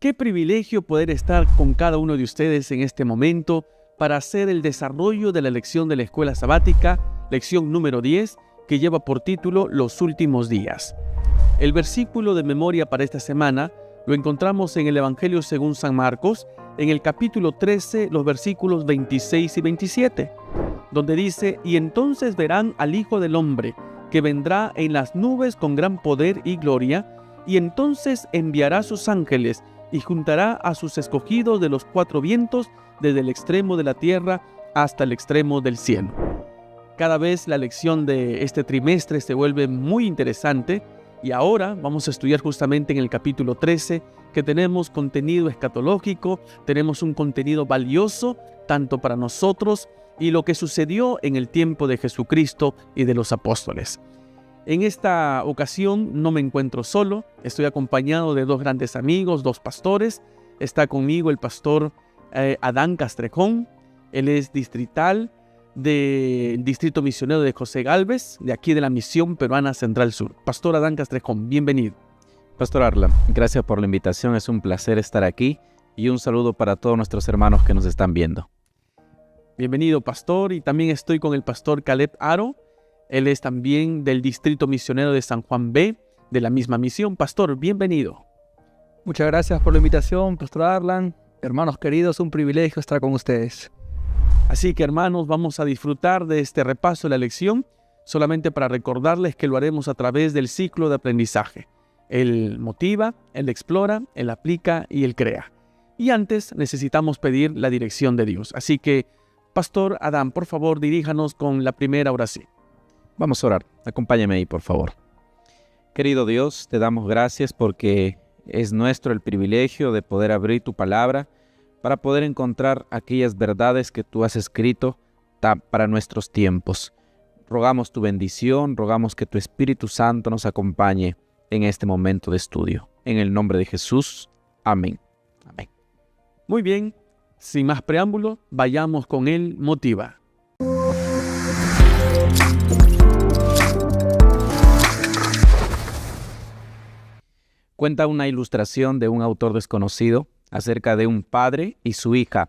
Qué privilegio poder estar con cada uno de ustedes en este momento para hacer el desarrollo de la lección de la escuela sabática, lección número 10, que lleva por título Los últimos días. El versículo de memoria para esta semana lo encontramos en el Evangelio según San Marcos, en el capítulo 13, los versículos 26 y 27, donde dice: «Y entonces verán al Hijo del Hombre, que vendrá en las nubes con gran poder y gloria, y entonces enviará sus ángeles, y juntará a sus escogidos de los cuatro vientos, desde el extremo de la tierra hasta el extremo del cielo». Cada vez la lección de este trimestre se vuelve muy interesante, y ahora vamos a estudiar justamente en el capítulo 13, que tenemos contenido escatológico, tenemos un contenido valioso tanto para nosotros y lo que sucedió en el tiempo de Jesucristo y de los apóstoles. En esta ocasión no me encuentro solo, estoy acompañado de dos grandes amigos, dos pastores. Está conmigo el pastor Adán Castrejón, él es distrital del Distrito Misionero de José Gálvez, de aquí de la Misión Peruana Central Sur. Pastor Adán Castrejón, bienvenido. Pastor Arlan, gracias por la invitación, es un placer estar aquí y un saludo para todos nuestros hermanos que nos están viendo. Bienvenido, pastor, y también estoy con el pastor Caleb Aro. Él es también del Distrito Misionero de San Juan B, de la misma misión. Pastor, bienvenido. Muchas gracias por la invitación, pastor Arlan. Hermanos queridos, un privilegio estar con ustedes. Así que, hermanos, vamos a disfrutar de este repaso de la lección, solamente para recordarles que lo haremos a través del ciclo de aprendizaje. Él motiva, él explora, él aplica y él crea. Y antes necesitamos pedir la dirección de Dios. Así que, pastor Adán, por favor, diríjanos con la primera oración. Vamos a orar, acompáñame ahí, por favor. Querido Dios, te damos gracias porque es nuestro el privilegio de poder abrir tu palabra para poder encontrar aquellas verdades que tú has escrito para nuestros tiempos. Rogamos tu bendición, rogamos que tu Espíritu Santo nos acompañe en este momento de estudio. En el nombre de Jesús, amén. Amén. Muy bien, sin más preámbulo, vayamos con el motiva. Cuenta una ilustración de un autor desconocido acerca de un padre y su hija.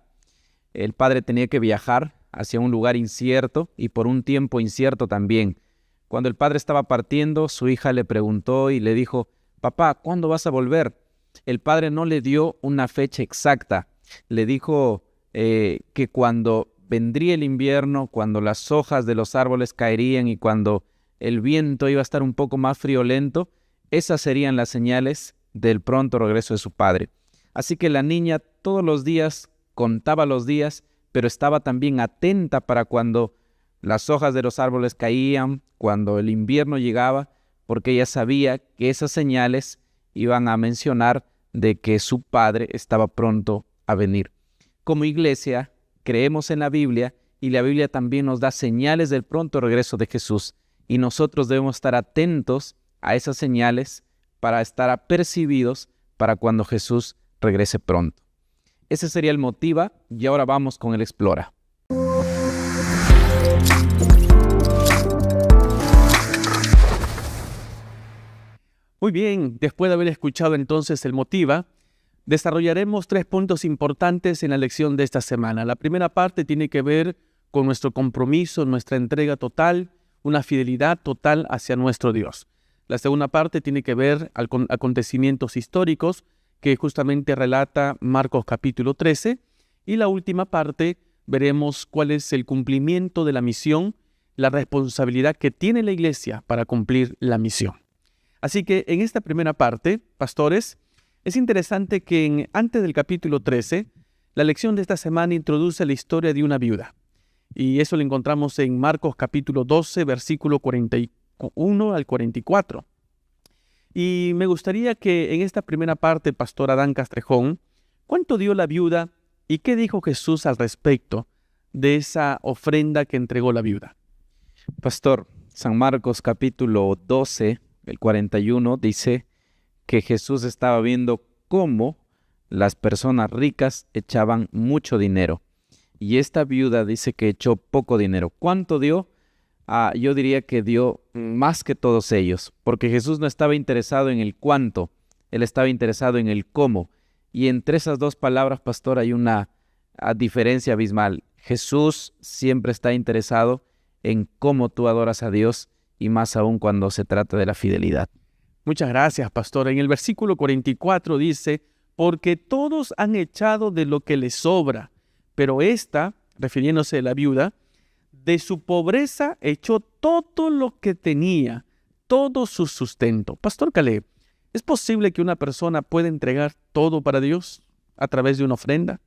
El padre tenía que viajar hacia un lugar incierto y por un tiempo incierto también. Cuando el padre estaba partiendo, su hija le preguntó y le dijo: «Papá, ¿cuándo vas a volver?». El padre no le dio una fecha exacta. Le dijo que cuando vendría el invierno, cuando las hojas de los árboles caerían y cuando el viento iba a estar un poco más friolento, esas serían las señales del pronto regreso de su padre. Así que la niña todos los días contaba los días, pero estaba también atenta para cuando las hojas de los árboles caían, cuando el invierno llegaba, porque ella sabía que esas señales iban a mencionar de que su padre estaba pronto a venir. Como iglesia, creemos en la Biblia y la Biblia también nos da señales del pronto regreso de Jesús. Y nosotros debemos estar atentos a esas señales para estar apercibidos para cuando Jesús regrese pronto. Ese sería el motiva y ahora vamos con el explora. Muy bien, después de haber escuchado entonces el motiva, desarrollaremos 3 puntos importantes en la lección de esta semana. La primera parte tiene que ver con nuestro compromiso, nuestra entrega total, una fidelidad total hacia nuestro Dios. La segunda parte tiene que ver con acontecimientos históricos que justamente relata Marcos capítulo 13. Y la última parte veremos cuál es el cumplimiento de la misión, la responsabilidad que tiene la iglesia para cumplir la misión. Así que en esta primera parte, pastores, es interesante que antes del capítulo 13, la lección de esta semana introduce la historia de una viuda. Y eso lo encontramos en Marcos capítulo 12, versículo 41 al 44. Y me gustaría que en esta primera parte, pastor Adán Castrejón, ¿cuánto dio la viuda y qué dijo Jesús al respecto de esa ofrenda que entregó la viuda? Pastor, San Marcos capítulo 12, el 41, dice que Jesús estaba viendo cómo las personas ricas echaban mucho dinero. Y esta viuda dice que echó poco dinero. ¿Cuánto dio? Yo diría que dio más que todos ellos, porque Jesús no estaba interesado en el cuánto, Él estaba interesado en el cómo. Y entre esas dos palabras, pastor, hay una diferencia abismal. Jesús siempre está interesado en cómo tú adoras a Dios y más aún cuando se trata de la fidelidad. Muchas gracias, pastor. En el versículo 44 dice, porque todos han echado de lo que les sobra, pero esta, refiriéndose a la viuda, de su pobreza echó todo lo que tenía, todo su sustento. Pastor Caleb, ¿es posible que una persona pueda entregar todo para Dios a través de una ofrenda?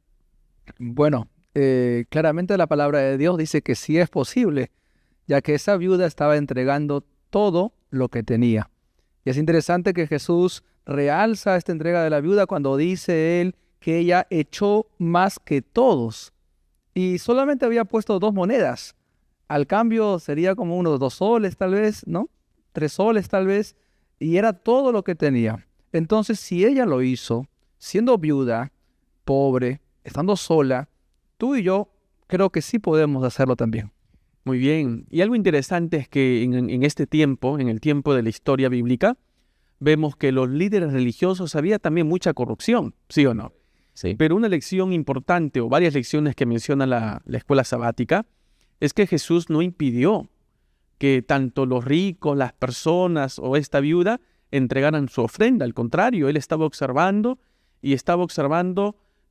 Bueno, claramente la palabra de Dios dice que sí es posible, ya que esa viuda estaba entregando todo lo que tenía. Y es interesante que Jesús realza esta entrega de la viuda cuando dice él que ella echó más que todos y solamente había puesto 2 monedas. Al cambio sería como unos 2 soles tal vez, ¿no? 3 soles tal vez, y era todo lo que tenía. Entonces, si ella lo hizo, siendo viuda, pobre, estando sola, tú y yo creo que sí podemos hacerlo también. Muy bien. Y algo interesante es que en este tiempo, en el tiempo de la historia bíblica, vemos que los líderes religiosos había también mucha corrupción, ¿sí o no? Sí. Pero una lección importante, o varias lecciones que menciona la escuela sabática, es que Jesús no impidió que tanto los ricos, las personas o esta viuda entregaran su ofrenda. Al contrario, él estaba observando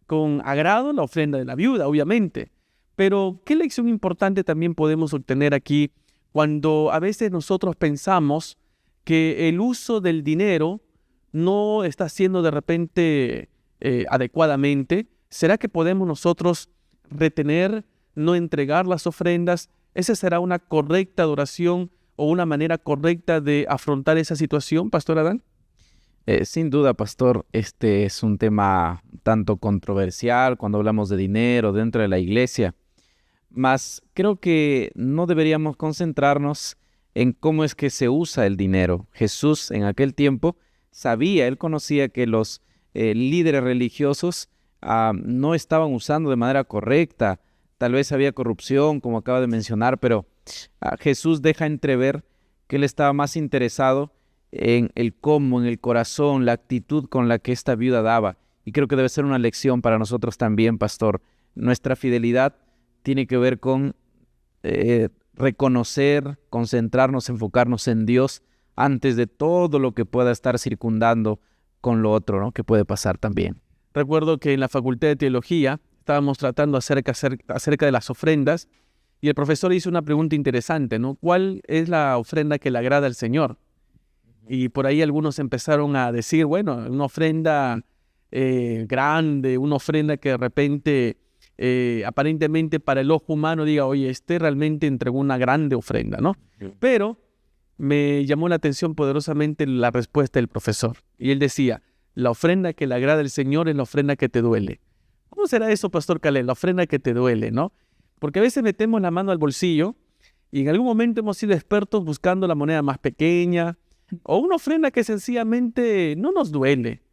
con agrado la ofrenda de la viuda, obviamente. Pero, ¿qué lección importante también podemos obtener aquí cuando a veces nosotros pensamos que el uso del dinero no está siendo de repente adecuadamente? ¿Será que podemos nosotros retener, no entregar las ofrendas? ¿Esa será una correcta adoración o una manera correcta de afrontar esa situación, Pastor Adán? Sin duda, pastor, este es un tema tanto controversial cuando hablamos de dinero dentro de la iglesia. Mas creo que no deberíamos concentrarnos en cómo es que se usa el dinero. Jesús en aquel tiempo él conocía que los líderes religiosos no estaban usando de manera correcta. Tal vez había corrupción, como acaba de mencionar, pero Jesús deja entrever que él estaba más interesado en el cómo, en el corazón, la actitud con la que esta viuda daba. Y creo que debe ser una lección para nosotros también, pastor. Nuestra fidelidad tiene que ver con reconocer, concentrarnos, enfocarnos en Dios antes de todo lo que pueda estar circundando con lo otro, ¿no? Que puede pasar también. Recuerdo que en la Facultad de Teología estábamos tratando acerca de las ofrendas y el profesor hizo una pregunta interesante, ¿no? ¿Cuál es la ofrenda que le agrada al Señor? Y por ahí algunos empezaron a decir, bueno, una ofrenda grande, una ofrenda que de repente aparentemente para el ojo humano diga, oye, este realmente entregó una grande ofrenda, ¿no? Pero me llamó la atención poderosamente la respuesta del profesor. Y él decía, la ofrenda que le agrada al Señor es la ofrenda que te duele. ¿Cómo será eso, Pastor Caleb? La ofrenda que te duele, ¿no? Porque a veces metemos la mano al bolsillo y en algún momento hemos sido expertos buscando la moneda más pequeña o una ofrenda que sencillamente no nos duele.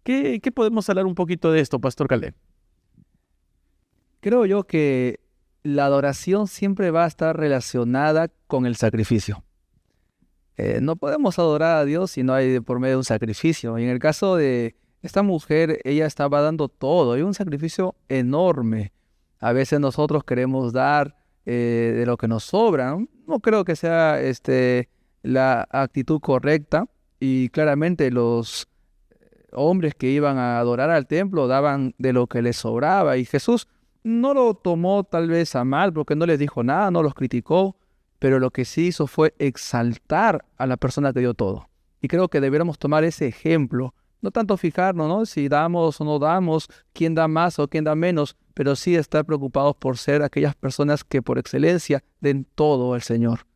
¿Qué podemos hablar un poquito de esto, Pastor Caleb? Creo yo que la adoración siempre va a estar relacionada con el sacrificio. No podemos adorar a Dios si no hay por medio de un sacrificio. Y en el caso de esta mujer, ella estaba dando todo, y un sacrificio enorme. A veces nosotros queremos dar de lo que nos sobra, ¿no? No creo que sea la actitud correcta. Y claramente los hombres que iban a adorar al templo daban de lo que les sobraba. Y Jesús no lo tomó tal vez a mal porque no les dijo nada, no los criticó, pero lo que sí hizo fue exaltar a la persona que dio todo. Y creo que deberíamos tomar ese ejemplo, no tanto fijarnos, ¿no? Si damos o no damos, quién da más o quién da menos, pero sí estar preocupados por ser aquellas personas que por excelencia den todo al Señor.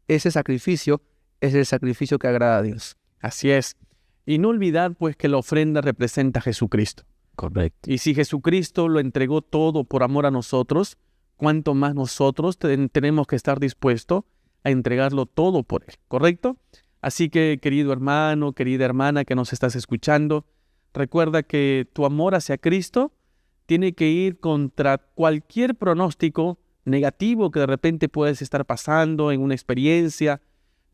Ese sacrificio es el sacrificio que agrada a Dios. Así es. Y no olvidar pues que la ofrenda representa a Jesucristo. Correcto. Y si Jesucristo lo entregó todo por amor a nosotros, ¿cuánto más nosotros tenemos que estar dispuestos a entregarlo todo por Él? ¿Correcto? Así que, querido hermano, querida hermana que nos estás escuchando, recuerda que tu amor hacia Cristo tiene que ir contra cualquier pronóstico negativo que de repente puedes estar pasando en una experiencia.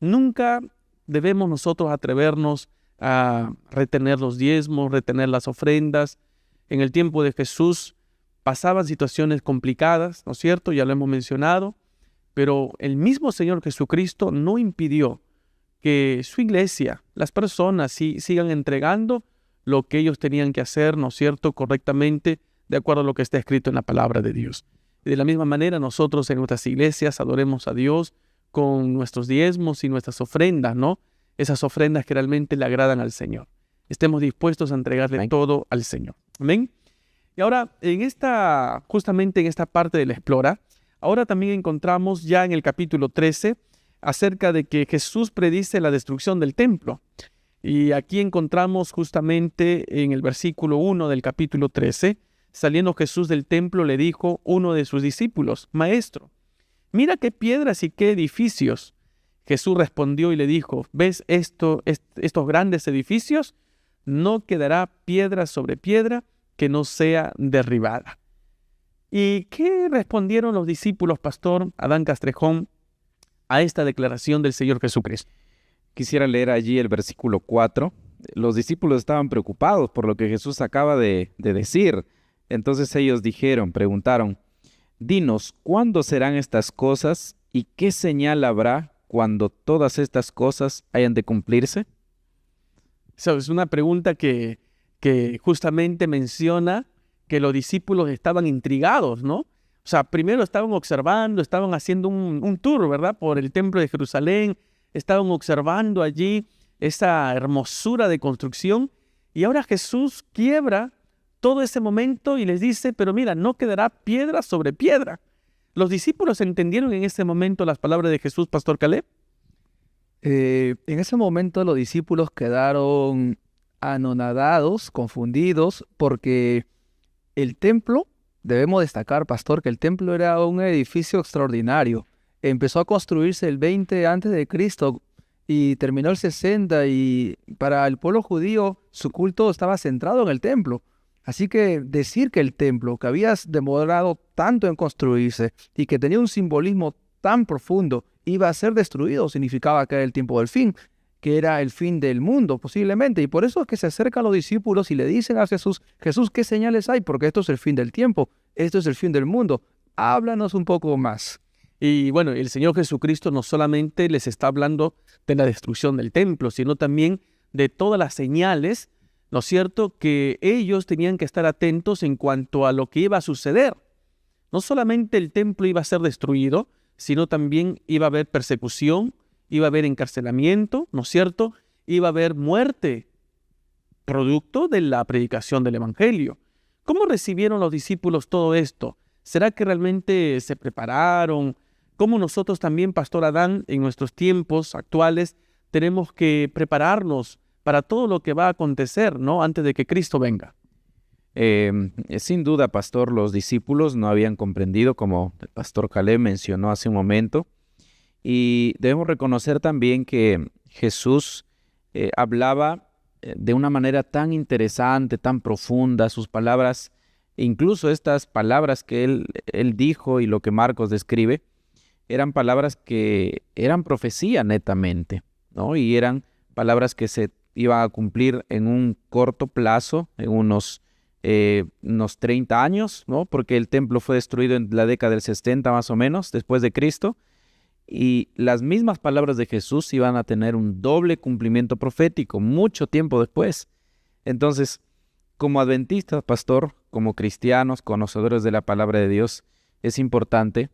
Nunca debemos nosotros atrevernos a retener los diezmos, retener las ofrendas. En el tiempo de Jesús pasaban situaciones complicadas, ¿no es cierto? Ya lo hemos mencionado, pero el mismo Señor Jesucristo no impidió que su iglesia, las personas, sigan entregando lo que ellos tenían que hacer, ¿no es cierto?, correctamente, de acuerdo a lo que está escrito en la palabra de Dios. Y de la misma manera, nosotros en nuestras iglesias adoremos a Dios con nuestros diezmos y nuestras ofrendas, ¿no? Esas ofrendas que realmente le agradan al Señor. Estemos dispuestos a entregarle Amén. todo al Señor. Amén. Y ahora, justamente en esta parte de la Explora, ahora también encontramos ya en el capítulo 13 acerca de que Jesús predice la destrucción del templo. Y aquí encontramos justamente en el versículo 1 del capítulo 13, saliendo Jesús del templo, le dijo uno de sus discípulos: Maestro, mira qué piedras y qué edificios. Jesús respondió y le dijo: ¿Ves estos grandes edificios? No quedará piedra sobre piedra que no sea derribada. ¿Y qué respondieron los discípulos, Pastor Adán Castrejón, a esta declaración del Señor Jesucristo? Quisiera leer allí el versículo 4. Los discípulos estaban preocupados por lo que Jesús acaba de decir. Entonces ellos preguntaron: Dinos, ¿cuándo serán estas cosas y qué señal habrá cuando todas estas cosas hayan de cumplirse? Es una pregunta que justamente menciona que los discípulos estaban intrigados, ¿no? O sea, primero estaban observando, estaban haciendo un tour, ¿verdad?, por el templo de Jerusalén, estaban observando allí esa hermosura de construcción, y ahora Jesús quiebra todo ese momento y les dice: pero mira, no quedará piedra sobre piedra. ¿Los discípulos entendieron en ese momento las palabras de Jesús, Pastor Caleb? En ese momento los discípulos quedaron anonadados, confundidos, porque el templo, debemos destacar, pastor, que el templo era un edificio extraordinario. Empezó a construirse el 20 antes de Cristo y terminó el 60, y para el pueblo judío su culto estaba centrado en el templo. Así que decir que el templo, que había demorado tanto en construirse y que tenía un simbolismo tan profundo, iba a ser destruido, significaba que era el tiempo del fin, que era el fin del mundo posiblemente. Y por eso es que se acercan los discípulos y le dicen a Jesús: Jesús, ¿qué señales hay? Porque esto es el fin del tiempo, esto es el fin del mundo. Háblanos un poco más. Y bueno, el Señor Jesucristo no solamente les está hablando de la destrucción del templo, sino también de todas las señales, ¿no es cierto?, que ellos tenían que estar atentos en cuanto a lo que iba a suceder. No solamente el templo iba a ser destruido, sino también iba a haber persecución, iba a haber encarcelamiento, ¿no es cierto?, iba a haber muerte, producto de la predicación del Evangelio. ¿Cómo recibieron los discípulos todo esto? ¿Será que realmente se prepararon? ¿Cómo nosotros también, Pastor Adán, en nuestros tiempos actuales, tenemos que prepararnos para todo lo que va a acontecer, ¿no?, antes de que Cristo venga? Sin duda, pastor, los discípulos no habían comprendido, como el pastor Caleb mencionó hace un momento, y debemos reconocer también que Jesús hablaba de una manera tan interesante, tan profunda. Sus palabras, incluso estas palabras que él dijo y lo que Marcos describe, eran palabras que eran profecía netamente, ¿no? Y eran palabras que se iban a cumplir en un corto plazo, en unos 30 años, ¿no? Porque el templo fue destruido en la década del 60 más o menos, después de Cristo, y las mismas palabras de Jesús iban a tener un doble cumplimiento profético mucho tiempo después. Entonces, como adventistas, pastor, como cristianos, conocedores de la palabra de Dios, es importante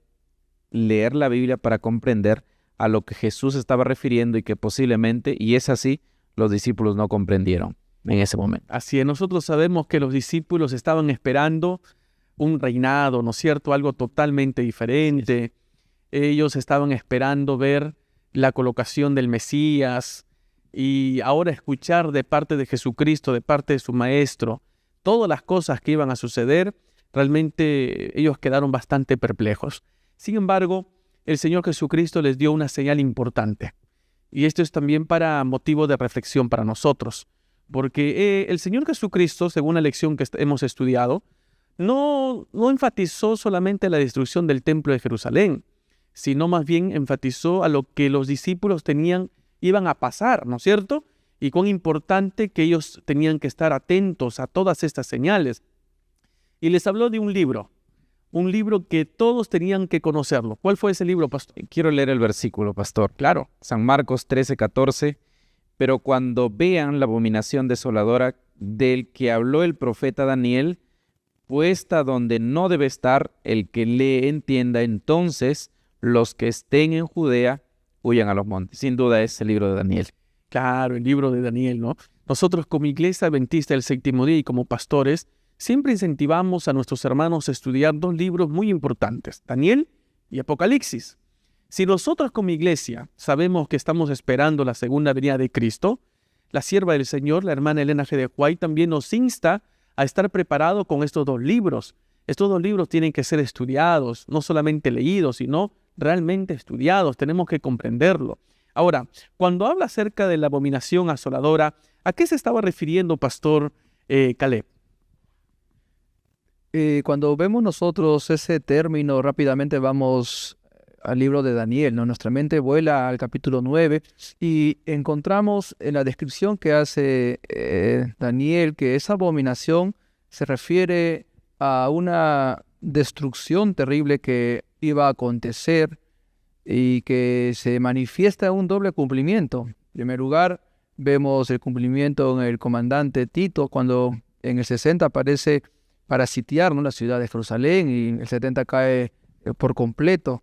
leer la Biblia para comprender a lo que Jesús estaba refiriendo y que posiblemente, y es así, los discípulos no comprendieron en ese momento. Así es, nosotros sabemos que los discípulos estaban esperando un reinado, ¿no es cierto?, algo totalmente diferente. Ellos estaban esperando ver la colocación del Mesías, y ahora escuchar de parte de Jesucristo, de parte de su Maestro, todas las cosas que iban a suceder, realmente ellos quedaron bastante perplejos. Sin embargo, el Señor Jesucristo les dio una señal importante, y esto es también para motivo de reflexión para nosotros. Porque el Señor Jesucristo, según la lección que hemos estudiado, no enfatizó solamente la destrucción del templo de Jerusalén, sino más bien enfatizó a lo que los discípulos iban a pasar, ¿no es cierto? Y cuán importante que ellos tenían que estar atentos a todas estas señales. y les habló de un libro que todos tenían que conocerlo. ¿Cuál fue ese libro, pastor? Quiero leer el versículo, pastor. Claro. San Marcos 13:14. Pero cuando vean la abominación desoladora del que habló el profeta Daniel, puesta donde no debe estar, el que lee entienda, entonces los que estén en Judea huyan a los montes. Sin duda es el libro de Daniel. Claro, el libro de Daniel, ¿no? Nosotros como Iglesia Adventista del Séptimo Día y como pastores, siempre incentivamos a nuestros hermanos a estudiar dos libros muy importantes, Daniel y Apocalipsis. Si nosotros como iglesia sabemos que estamos esperando la segunda venida de Cristo, la sierva del Señor, la hermana Elena G. de White, también nos insta a estar preparados con estos dos libros. Estos dos libros tienen que ser estudiados, no solamente leídos, sino realmente estudiados. Tenemos que comprenderlo. Ahora, cuando habla acerca de la abominación asoladora, ¿a qué se estaba refiriendo, pastor Caleb? Cuando vemos nosotros ese término, rápidamente vamos al libro de Daniel, ¿no? Nuestra mente vuela al capítulo 9 y encontramos en la descripción que hace Daniel que esa abominación se refiere a una destrucción terrible que iba a acontecer y que se manifiesta un doble cumplimiento. En primer lugar, vemos el cumplimiento en el comandante Tito, cuando en el 60 aparece para sitiar, ¿no?, la ciudad de Jerusalén, y el 70 cae por completo.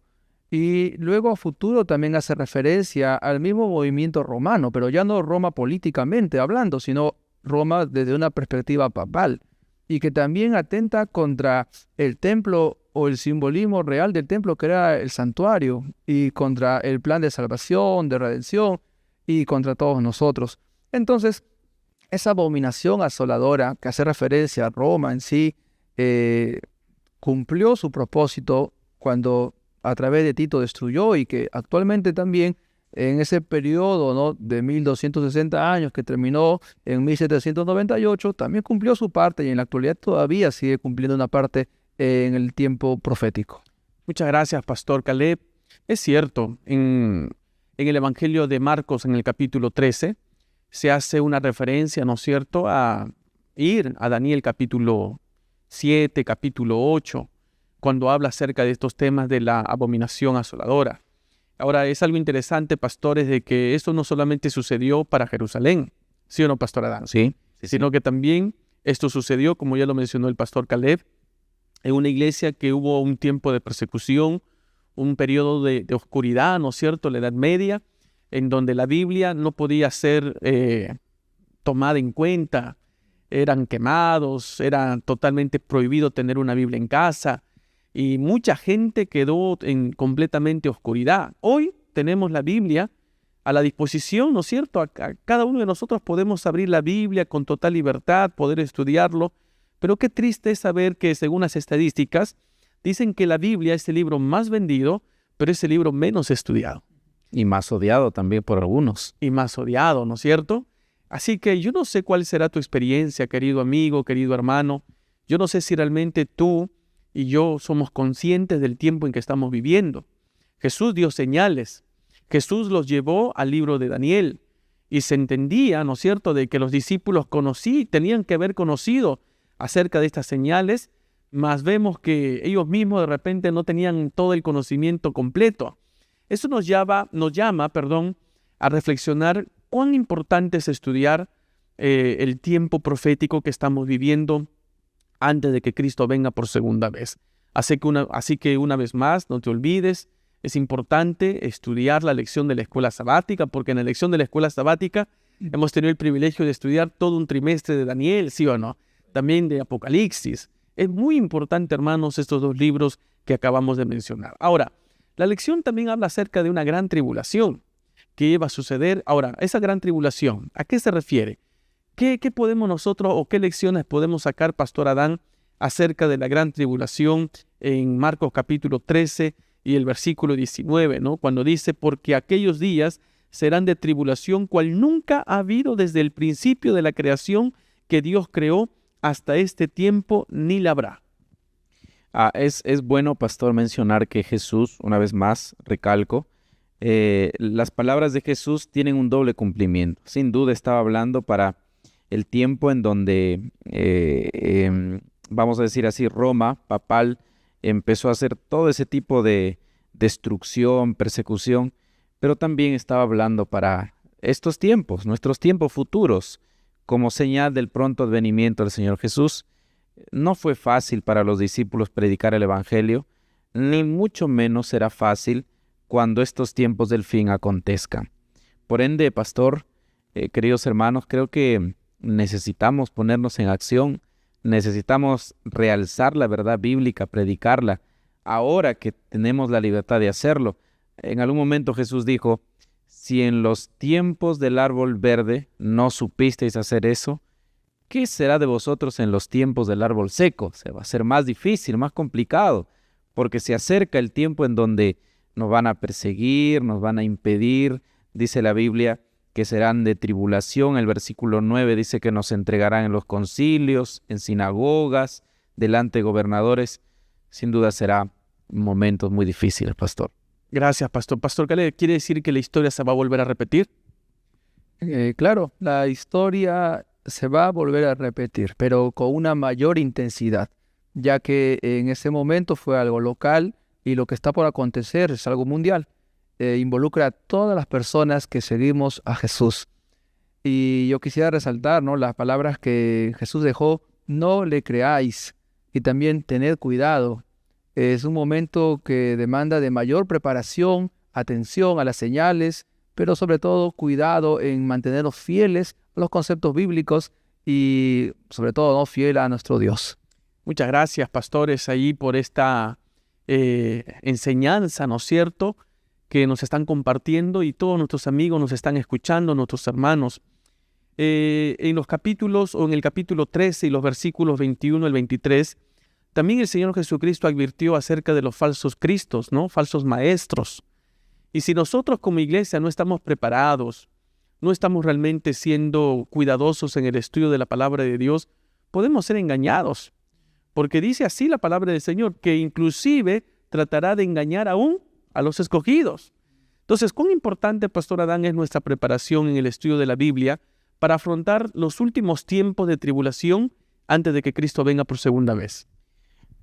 Y luego a futuro también hace referencia al mismo movimiento romano, pero ya no Roma políticamente hablando, sino Roma desde una perspectiva papal, y que también atenta contra el templo o el simbolismo real del templo, que era el santuario, y contra el plan de salvación, de redención, y contra todos nosotros. Entonces, esa abominación asoladora que hace referencia a Roma en sí, cumplió su propósito cuando a través de Tito destruyó, y que actualmente también en ese periodo, ¿no?, de 1260 años que terminó en 1798, también cumplió su parte, y en la actualidad todavía sigue cumpliendo una parte en el tiempo profético. Muchas gracias, pastor Caleb. Es cierto, en el Evangelio de Marcos, en el capítulo 13, se hace una referencia, ¿no es cierto?, a ir a Daniel capítulo 7, capítulo 8, cuando habla acerca de estos temas de la abominación asoladora. Ahora, es algo interesante, pastores, de que esto no solamente sucedió para Jerusalén, ¿sí o no, pastor Adán? Sí. Sino que también esto sucedió, como ya lo mencionó el pastor Caleb, en una iglesia que hubo un tiempo de persecución, un periodo de oscuridad, ¿no es cierto?, la Edad Media, en donde la Biblia no podía ser tomada en cuenta, eran quemados, era totalmente prohibido tener una Biblia en casa, y mucha gente quedó en completamente oscuridad. Hoy tenemos la Biblia a la disposición, ¿no es cierto? A cada uno de nosotros podemos abrir la Biblia con total libertad, poder estudiarlo, pero qué triste es saber que, según las estadísticas, dicen que la Biblia es el libro más vendido, pero es el libro menos estudiado. Y más odiado también por algunos. Y más odiado, ¿no es cierto? Así que yo no sé cuál será tu experiencia, querido amigo, querido hermano. Yo no sé si realmente tú y yo somos conscientes del tiempo en que estamos viviendo. Jesús dio señales. Jesús los llevó al libro de Daniel. Y se entendía, ¿no es cierto?, de que los discípulos tenían que haber conocido acerca de estas señales, mas vemos que ellos mismos de repente no tenían todo el conocimiento completo. Eso nos llama, a reflexionar cuán importante es estudiar el tiempo profético que estamos viviendo antes de que Cristo venga por segunda vez. Así que una vez más, no te olvides, es importante estudiar la lección de la escuela sabática, porque en la lección de la escuela sabática hemos tenido el privilegio de estudiar todo un trimestre de Daniel, ¿sí o no? También de Apocalipsis. Es muy importante, hermanos, estos dos libros que acabamos de mencionar. Ahora, la lección también habla acerca de una gran tribulación que iba a suceder. Ahora, esa gran tribulación, ¿a qué se refiere? ¿Qué podemos nosotros o qué lecciones podemos sacar, pastor Adán, acerca de la gran tribulación en Marcos capítulo 13 y el versículo 19, ¿no? Cuando dice, porque aquellos días serán de tribulación cual nunca ha habido desde el principio de la creación que Dios creó hasta este tiempo, ni la habrá. Es bueno, pastor, mencionar que Jesús, una vez más, recalco, las palabras de Jesús tienen un doble cumplimiento. Sin duda estaba hablando para el tiempo en donde vamos a decir así, Roma papal empezó a hacer todo ese tipo de destrucción, persecución, pero también estaba hablando para estos tiempos, nuestros tiempos futuros, como señal del pronto advenimiento del Señor Jesús. No fue fácil para los discípulos predicar el Evangelio, ni mucho menos será fácil cuando estos tiempos del fin acontezcan. Por ende, pastor, queridos hermanos, creo que necesitamos ponernos en acción, necesitamos realzar la verdad bíblica, predicarla, ahora que tenemos la libertad de hacerlo. En algún momento Jesús dijo, si en los tiempos del árbol verde no supisteis hacer eso, ¿qué será de vosotros en los tiempos del árbol seco? Se va a ser más difícil, más complicado, porque se acerca el tiempo en donde nos van a perseguir, nos van a impedir. Dice la Biblia que serán de tribulación. El versículo 9 dice que nos entregarán en los concilios, en sinagogas, delante de gobernadores. Sin duda será momentos muy difíciles, pastor. Gracias, pastor. Pastor Caleb, ¿quiere decir que la historia se va a volver a repetir? Claro, la historia se va a volver a repetir, pero con una mayor intensidad, ya que en ese momento fue algo local y lo que está por acontecer es algo mundial. Involucra a todas las personas que seguimos a Jesús. Y yo quisiera resaltar, ¿no?, las palabras que Jesús dejó: no le creáis, y también tened cuidado. Es un momento que demanda de mayor preparación, atención a las señales, pero sobre todo cuidado en mantenernos fieles a los conceptos bíblicos y sobre todo no fiel a nuestro Dios. Muchas gracias, pastores, ahí por esta enseñanza, ¿no es cierto?, que nos están compartiendo, y todos nuestros amigos nos están escuchando, nuestros hermanos. En los capítulos, o en el capítulo 13 y los versículos 21 al 23, también el Señor Jesucristo advirtió acerca de los falsos cristos, ¿no?, falsos maestros. Y si nosotros como iglesia no estamos preparados, no estamos realmente siendo cuidadosos en el estudio de la palabra de Dios, podemos ser engañados. Porque dice así la palabra del Señor, que inclusive tratará de engañar aún a los escogidos. Entonces, ¿cuán importante, pastor Adán, es nuestra preparación en el estudio de la Biblia para afrontar los últimos tiempos de tribulación antes de que Cristo venga por segunda vez?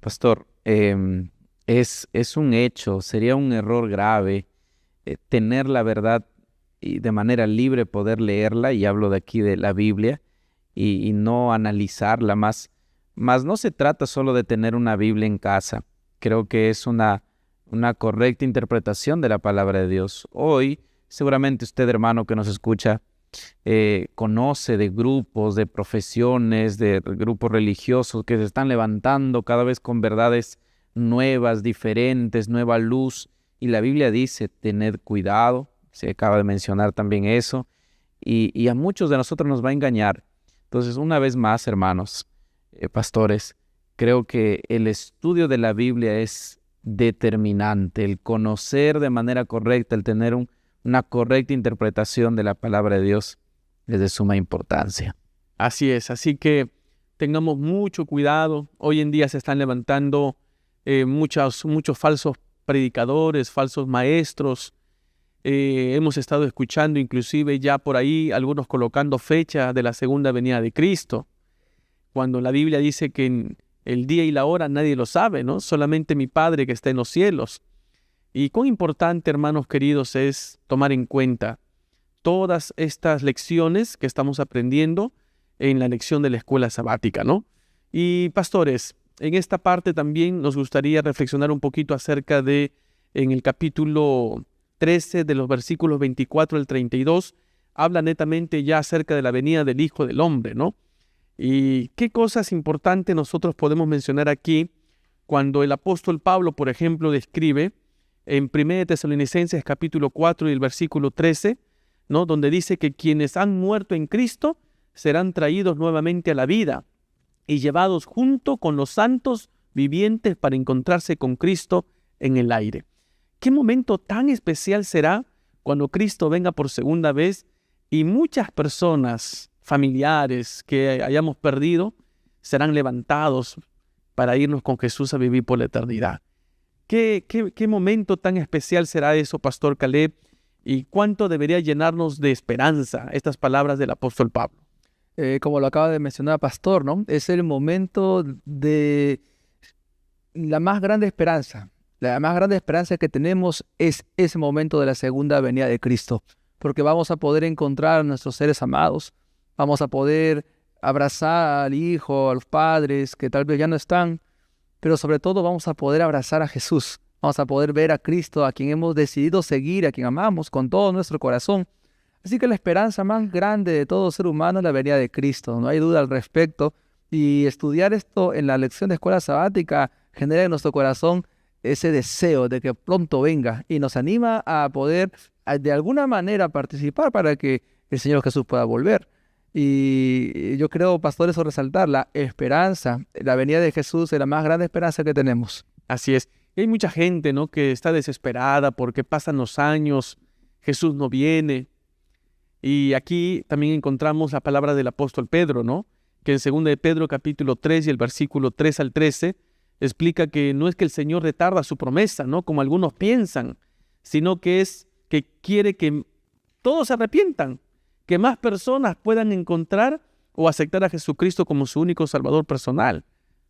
Pastor, es un hecho, sería un error grave tener la verdad y de manera libre poder leerla, y hablo de aquí de la Biblia, y no analizarla más. Mas no se trata solo de tener una Biblia en casa. Creo que es una correcta interpretación de la palabra de Dios. Hoy, seguramente usted, hermano, que nos escucha, conoce de grupos, de profesiones, de grupos religiosos que se están levantando cada vez con verdades nuevas, diferentes, nueva luz. Y la Biblia dice, tened cuidado, se acaba de mencionar también eso, y a muchos de nosotros nos va a engañar. Entonces, una vez más, hermanos, pastores, creo que el estudio de la Biblia es determinante, el conocer de manera correcta, el tener una correcta interpretación de la palabra de Dios es de suma importancia. Así es, así que tengamos mucho cuidado. Hoy en día se están levantando muchos falsos predicadores, falsos maestros. Hemos estado escuchando inclusive ya por ahí algunos colocando fecha de la segunda venida de Cristo, cuando la Biblia dice que en el día y la hora nadie lo sabe, ¿no? Solamente mi Padre que está en los cielos. Y cuán importante, hermanos queridos, es tomar en cuenta todas estas lecciones que estamos aprendiendo en la lección de la escuela sabática, ¿no? Y pastores, en esta parte también nos gustaría reflexionar un poquito acerca de, en el capítulo 13 de los versículos 24 al 32, habla netamente ya acerca de la venida del Hijo del Hombre, ¿no? Y qué cosas importantes nosotros podemos mencionar aquí cuando el apóstol Pablo, por ejemplo, describe en 1 Tesalonicenses capítulo 4 y el versículo 13, ¿no?, donde dice que quienes han muerto en Cristo serán traídos nuevamente a la vida y llevados junto con los santos vivientes para encontrarse con Cristo en el aire. ¿Qué momento tan especial será cuando Cristo venga por segunda vez y muchas personas, familiares que hayamos perdido, serán levantados para irnos con Jesús a vivir por la eternidad? ¿Qué momento tan especial será eso, Pastor Caleb? ¿Y cuánto debería llenarnos de esperanza estas palabras del apóstol Pablo? como lo acaba de mencionar Pastor, ¿no? Es el momento de la más grande esperanza. La más grande esperanza que tenemos es ese momento de la segunda venida de Cristo, porque vamos a poder encontrar a nuestros seres amados, vamos a poder abrazar al Hijo, a los padres que tal vez ya no están, pero sobre todo vamos a poder abrazar a Jesús, vamos a poder ver a Cristo, a quien hemos decidido seguir, a quien amamos con todo nuestro corazón. Así que la esperanza más grande de todo ser humano es la venida de Cristo, no hay duda al respecto, y estudiar esto en la lección de escuela sabática genera en nuestro corazón ese deseo de que pronto venga y nos anima a poder de alguna manera participar para que el Señor Jesús pueda volver. Y yo creo, Pastor, eso resaltar, la esperanza, la venida de Jesús es la más grande esperanza que tenemos. Así es. Y hay mucha gente, ¿no?, que está desesperada porque pasan los años, Jesús no viene. Y aquí también encontramos la palabra del apóstol Pedro, ¿no?, que en 2 de Pedro capítulo 3 y el versículo 3 al 13 explica que no es que el Señor retarda su promesa, ¿no?, como algunos piensan, sino que es que quiere que todos se arrepientan, que más personas puedan encontrar o aceptar a Jesucristo como su único Salvador personal.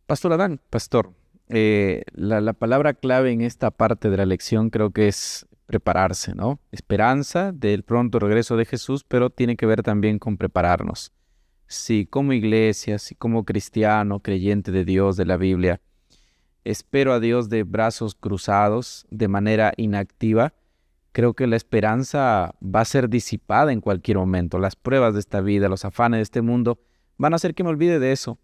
Pastor Adán. Pastor, la palabra clave en esta parte de la lección creo que es prepararse, ¿no? Esperanza del pronto regreso de Jesús, pero tiene que ver también con prepararnos. Si como iglesia, si como cristiano, creyente de Dios, de la Biblia, espero a Dios de brazos cruzados, de manera inactiva, creo que la esperanza va a ser disipada en cualquier momento. Las pruebas de esta vida, los afanes de este mundo van a hacer que me olvide de eso.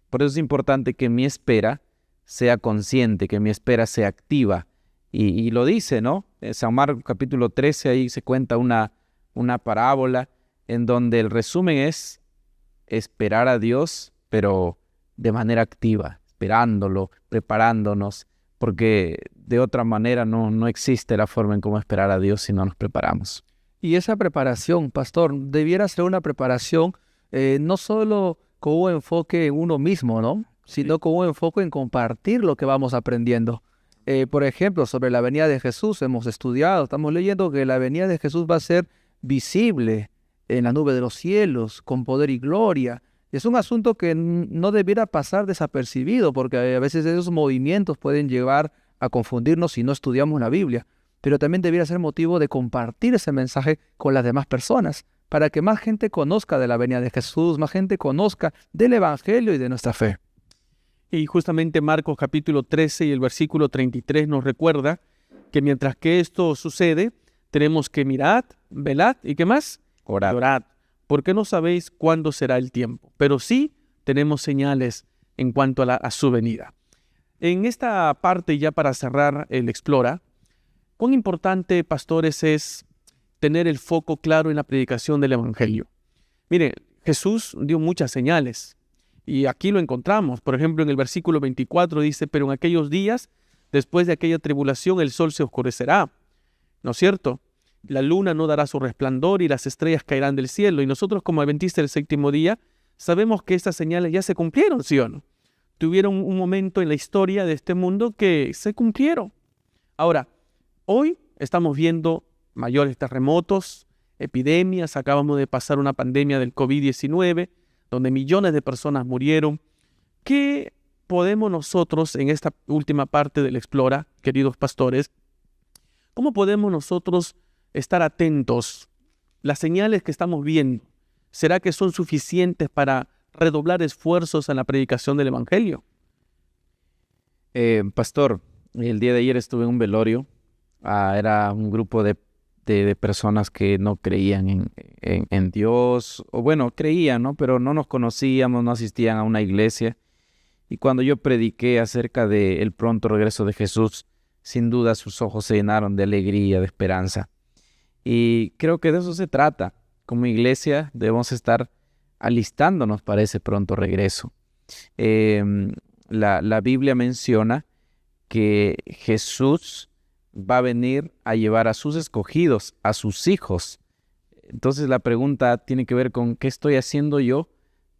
Por eso es importante que mi espera sea consciente, que mi espera sea activa. Y lo dice, ¿no? En San Marcos capítulo 13, ahí se cuenta una parábola en donde el resumen es esperar a Dios, pero de manera activa, esperándolo, preparándonos, porque de otra manera no existe la forma en cómo esperar a Dios si no nos preparamos. Y esa preparación, Pastor, debiera ser una preparación no solo con un enfoque en uno mismo, ¿no?, sino con un enfoque en compartir lo que vamos aprendiendo. Por ejemplo, sobre la venida de Jesús hemos estudiado, estamos leyendo que la venida de Jesús va a ser visible en la nube de los cielos, con poder y gloria. Es un asunto que no debiera pasar desapercibido, porque a veces esos movimientos pueden llevar a confundirnos si no estudiamos la Biblia, pero también debiera ser motivo de compartir ese mensaje con las demás personas, para que más gente conozca de la venida de Jesús, más gente conozca del Evangelio y de nuestra fe. Y justamente Marcos capítulo 13 y el versículo 33 nos recuerda que mientras que esto sucede, tenemos que mirad, velad y ¿qué más? Orad. Orad, porque no sabéis cuándo será el tiempo, pero sí tenemos señales en cuanto a su venida. En esta parte, ya para cerrar el Explora, ¿cuán importante, pastores, es tener el foco claro en la predicación del Evangelio? Mire, Jesús dio muchas señales y aquí lo encontramos. Por ejemplo, en el versículo 24 dice, pero en aquellos días, después de aquella tribulación, el sol se oscurecerá, ¿no es cierto? La luna no dará su resplandor y las estrellas caerán del cielo. Y nosotros, como adventistas del séptimo día, sabemos que estas señales ya se cumplieron, ¿sí o no? Tuvieron un momento en la historia de este mundo que se cumplieron. Ahora, hoy estamos viendo mayores terremotos, epidemias. Acabamos de pasar una pandemia del COVID-19, donde millones de personas murieron. ¿Qué podemos nosotros, en esta última parte del Explora, queridos pastores, cómo podemos nosotros estar atentos? Las señales que estamos viendo, ¿será que son suficientes para redoblar esfuerzos en la predicación del Evangelio? Pastor, el día de ayer estuve en un velorio. Era un grupo de personas que no creían en Dios, o bueno, creían, ¿no?, pero no nos conocíamos, no asistían a una iglesia. Y cuando yo prediqué acerca del pronto regreso de Jesús, sin duda sus ojos se llenaron de alegría, de esperanza. Y creo que de eso se trata. Como iglesia debemos estar alistándonos para ese pronto regreso. La Biblia menciona que Jesús va a venir a llevar a sus escogidos, a sus hijos. Entonces la pregunta tiene que ver con qué estoy haciendo yo,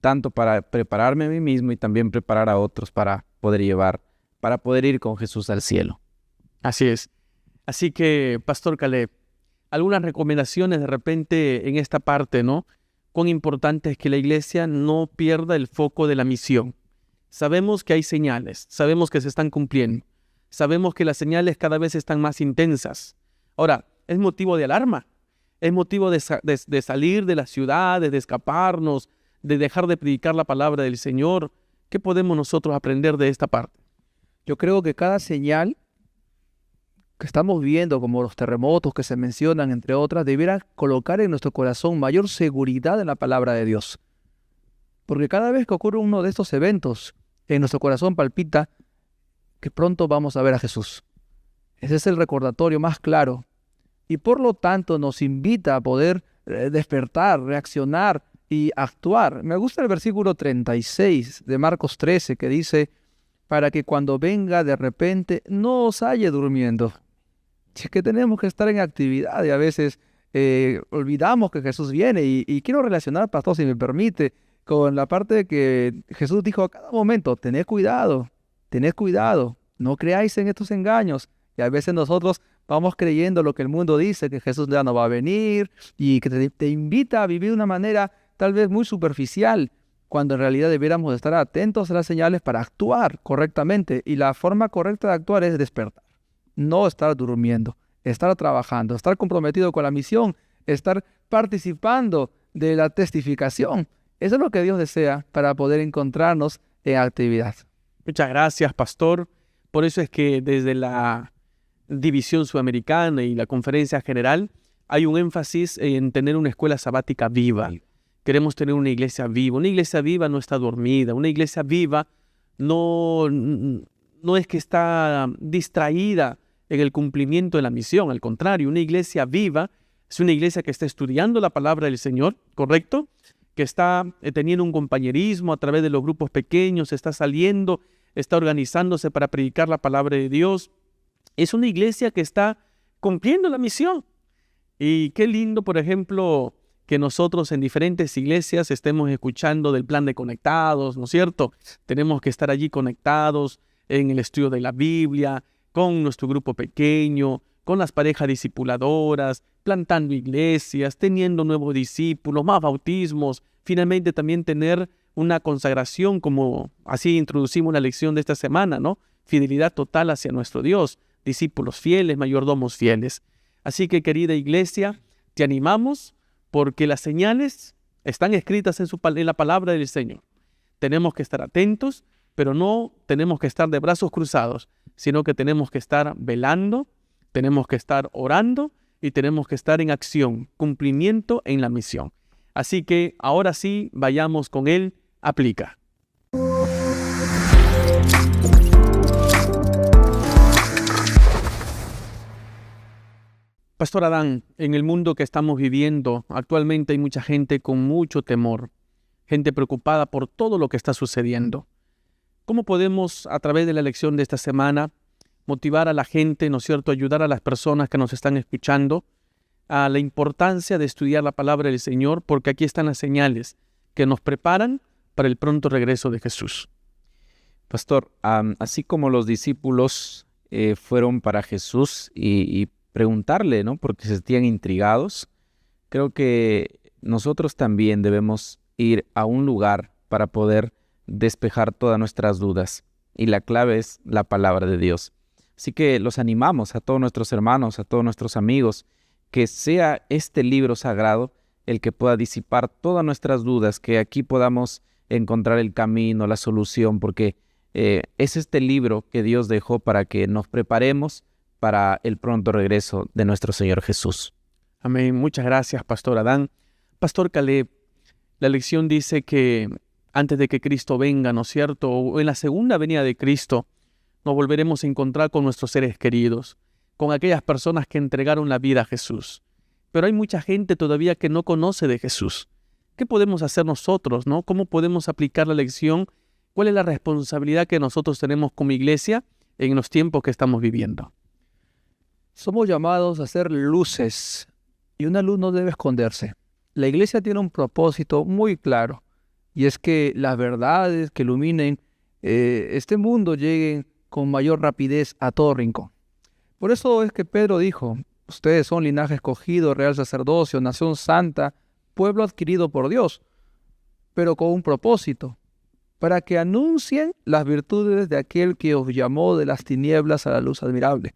tanto para prepararme a mí mismo y también preparar a otros para poder ir con Jesús al cielo. Así es. Así que, Pastor Caleb, algunas recomendaciones de repente en esta parte, ¿no? cuán importante es que la iglesia no pierda el foco de la misión. Sabemos que hay señales, sabemos que se están cumpliendo, sabemos que las señales cada vez están más intensas. Ahora, es motivo de alarma, es motivo de salir de las ciudades, de escaparnos, de dejar de predicar la palabra del Señor. ¿Qué podemos nosotros aprender de esta parte? Yo creo que cada señal que estamos viendo, como los terremotos que se mencionan, entre otras, debiera colocar en nuestro corazón mayor seguridad en la palabra de Dios. Porque cada vez que ocurre uno de estos eventos, en nuestro corazón palpita que pronto vamos a ver a Jesús. Ese es el recordatorio más claro. Y por lo tanto nos invita a poder despertar, reaccionar y actuar. Me gusta el versículo 36 de Marcos 13 que dice, para que cuando venga de repente no os halle durmiendo. Si es que tenemos que estar en actividad y a veces olvidamos que Jesús viene. Y quiero relacionar, pastor, si me permite, con la parte de que Jesús dijo a cada momento, tened cuidado, no creáis en estos engaños. Y a veces nosotros vamos creyendo lo que el mundo dice, que Jesús ya no va a venir y que te invita a vivir de una manera tal vez muy superficial, cuando en realidad debiéramos estar atentos a las señales para actuar correctamente. Y la forma correcta de actuar es despertar, no estar durmiendo, estar trabajando, estar comprometido con la misión, estar participando de la testificación. Eso es lo que Dios desea para poder encontrarnos en actividad. Muchas gracias, pastor. Por eso es que desde la División Sudamericana y la Conferencia General hay un énfasis en tener una escuela sabática viva. Queremos tener una iglesia viva. Una iglesia viva no está dormida. Una iglesia viva no es que está distraída en el cumplimiento de la misión. Al contrario, una iglesia viva es una iglesia que está estudiando la palabra del Señor, ¿correcto? Que está teniendo un compañerismo a través de los grupos pequeños, está saliendo, está organizándose para predicar la palabra de Dios. Es una iglesia que está cumpliendo la misión. Y qué lindo, por ejemplo, que nosotros en diferentes iglesias estemos escuchando del plan de conectados, ¿no es cierto? Tenemos que estar allí conectados en el estudio de la Biblia, con nuestro grupo pequeño, con las parejas discipuladoras, plantando iglesias, teniendo nuevos discípulos, más bautismos, finalmente también tener una consagración, como así introducimos la lección de esta semana, ¿no? Fidelidad total hacia nuestro Dios, discípulos fieles, mayordomos fieles. Así que, querida iglesia, te animamos porque las señales están escritas en la palabra del Señor. Tenemos que estar atentos, pero no tenemos que estar de brazos cruzados, sino que tenemos que estar velando, tenemos que estar orando y tenemos que estar en acción, cumplimiento en la misión. Así que ahora sí, vayamos con él, aplica. Pastor Adán, en el mundo que estamos viviendo, actualmente hay mucha gente con mucho temor, gente preocupada por todo lo que está sucediendo. ¿Cómo podemos, a través de la lección de esta semana, motivar a la gente, ¿no es cierto?, ayudar a las personas que nos están escuchando a la importancia de estudiar la palabra del Señor, porque aquí están las señales que nos preparan para el pronto regreso de Jesús? Pastor, así como los discípulos fueron para Jesús y preguntarle, ¿no?, porque se sentían intrigados, creo que nosotros también debemos ir a un lugar para poder despejar todas nuestras dudas. Y la clave es la palabra de Dios. Así que los animamos a todos nuestros hermanos, a todos nuestros amigos, que sea este libro sagrado el que pueda disipar todas nuestras dudas, que aquí podamos encontrar el camino, la solución, porque es este libro que Dios dejó para que nos preparemos para el pronto regreso de nuestro Señor Jesús. Amén. Muchas gracias, Pastor Adán. Pastor Caleb, la lección dice que antes de que Cristo venga, ¿no es cierto?, o en la segunda venida de Cristo, nos volveremos a encontrar con nuestros seres queridos, con aquellas personas que entregaron la vida a Jesús. Pero hay mucha gente todavía que no conoce de Jesús. ¿Qué podemos hacer nosotros, no? ¿Cómo podemos aplicar la lección? ¿Cuál es la responsabilidad que nosotros tenemos como iglesia en los tiempos que estamos viviendo? Somos llamados a ser luces y una luz no debe esconderse. La iglesia tiene un propósito muy claro y es que las verdades que iluminen este mundo lleguen con mayor rapidez a todo rincón. Por eso es que Pedro dijo, ustedes son linaje escogido, real sacerdocio, nación santa, pueblo adquirido por Dios, pero con un propósito, para que anuncien las virtudes de aquel que os llamó de las tinieblas a la luz admirable.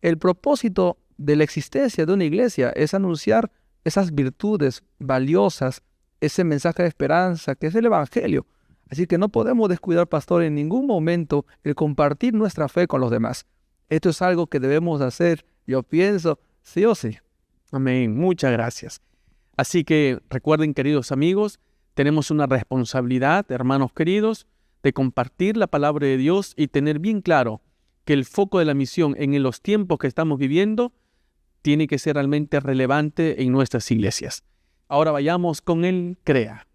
El propósito de la existencia de una iglesia es anunciar esas virtudes valiosas, ese mensaje de esperanza que es el Evangelio. Así que no podemos descuidar, pastor, en ningún momento el compartir nuestra fe con los demás. Esto es algo que debemos hacer, yo pienso, sí o sí. Amén. Muchas gracias. Así que recuerden, queridos amigos, tenemos una responsabilidad, hermanos queridos, de compartir la palabra de Dios y tener bien claro que el foco de la misión en los tiempos que estamos viviendo tiene que ser realmente relevante en nuestras iglesias. Ahora vayamos con el CREA.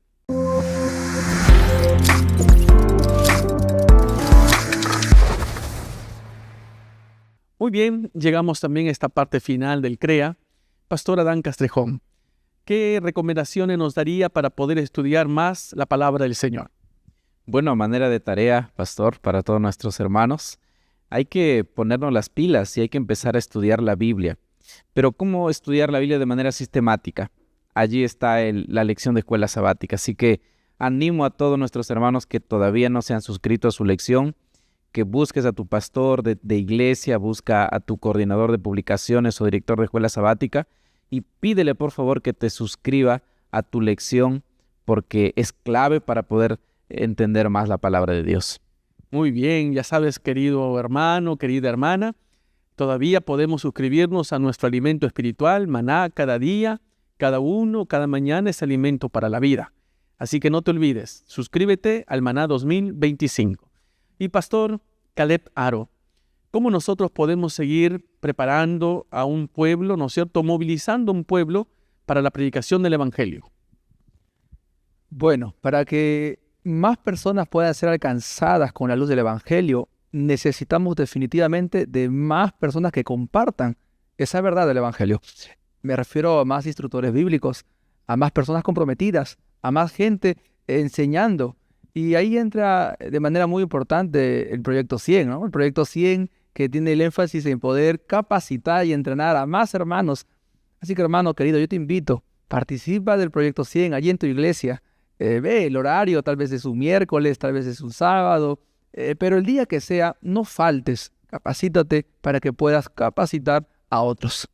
Muy bien, llegamos también a esta parte final del CREA. Pastor Adán Castrejón, ¿qué recomendaciones nos daría para poder estudiar más la palabra del Señor? Bueno, a manera de tarea, pastor, para todos nuestros hermanos, hay que ponernos las pilas y hay que empezar a estudiar la Biblia. Pero ¿cómo estudiar la Biblia de manera sistemática? Allí está la lección de escuela sabática. Así que animo a todos nuestros hermanos que todavía no se han suscrito a su lección, que busques a tu pastor de iglesia, busca a tu coordinador de publicaciones o director de escuela sabática y pídele por favor que te suscriba a tu lección porque es clave para poder entender más la palabra de Dios. Muy bien, ya sabes, querido hermano, querida hermana, todavía podemos suscribirnos a nuestro alimento espiritual, maná, cada día, cada uno, cada mañana es alimento para la vida. Así que no te olvides, suscríbete al Maná 2025. Y Pastor Caleb Aro, ¿cómo nosotros podemos seguir preparando a un pueblo, ¿no es cierto?, movilizando un pueblo para la predicación del Evangelio? Bueno, para que más personas puedan ser alcanzadas con la luz del Evangelio, necesitamos definitivamente de más personas que compartan esa verdad del Evangelio. Me refiero a más instructores bíblicos, a más personas comprometidas, a más gente enseñando. Y ahí entra de manera muy importante el Proyecto 100, ¿no? El Proyecto 100 que tiene el énfasis en poder capacitar y entrenar a más hermanos. Así que, hermano querido, yo te invito, participa del Proyecto 100 allí en tu iglesia. Ve el horario, tal vez es un miércoles, tal vez es un sábado, pero el día que sea, no faltes, capacítate para que puedas capacitar a otros.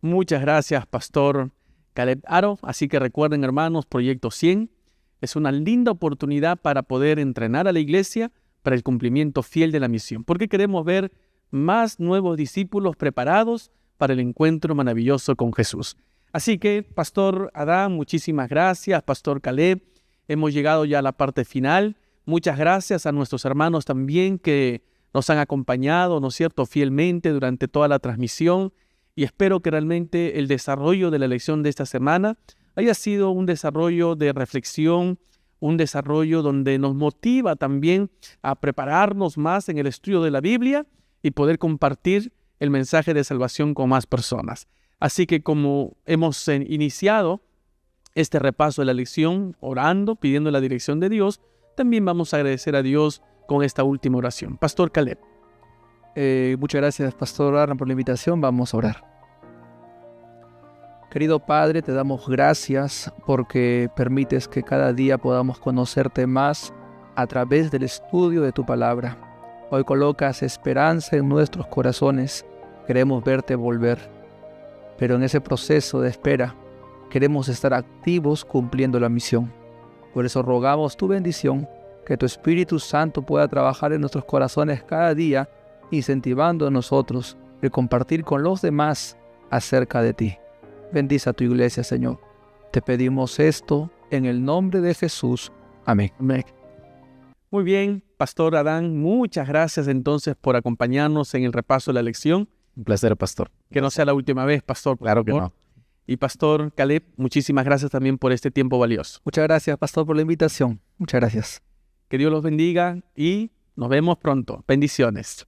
Muchas gracias, Pastor Caleb Aro. Así que recuerden, hermanos, Proyecto 100 es una linda oportunidad para poder entrenar a la iglesia para el cumplimiento fiel de la misión, porque queremos ver más nuevos discípulos preparados para el encuentro maravilloso con Jesús. Así que, Pastor Adán, muchísimas gracias. Pastor Caleb, hemos llegado ya a la parte final. Muchas gracias a nuestros hermanos también que nos han acompañado, ¿no es cierto?, fielmente durante toda la transmisión. Y espero que realmente el desarrollo de la lección de esta semana haya sido un desarrollo de reflexión, un desarrollo donde nos motiva también a prepararnos más en el estudio de la Biblia y poder compartir el mensaje de salvación con más personas. Así que como hemos iniciado este repaso de la lección, orando, pidiendo la dirección de Dios, también vamos a agradecer a Dios con esta última oración. Pastor Caleb. Muchas gracias, Pastor Arran, por la invitación. Vamos a orar. Querido Padre, te damos gracias porque permites que cada día podamos conocerte más a través del estudio de tu palabra. Hoy colocas esperanza en nuestros corazones. Queremos verte volver, pero en ese proceso de espera queremos estar activos cumpliendo la misión. Por eso rogamos tu bendición, que tu Espíritu Santo pueda trabajar en nuestros corazones cada día, incentivando a nosotros el compartir con los demás acerca de ti. Bendice a tu iglesia, Señor. Te pedimos esto en el nombre de Jesús. Amén. Amén. Muy bien, Pastor Adán, muchas gracias entonces por acompañarnos en el repaso de la lección. Un placer, pastor. Que no sea la última vez, Pastor. Claro que no. Y Pastor Caleb, muchísimas gracias también por este tiempo valioso. Muchas gracias, Pastor, por la invitación. Muchas gracias. Que Dios los bendiga y nos vemos pronto. Bendiciones.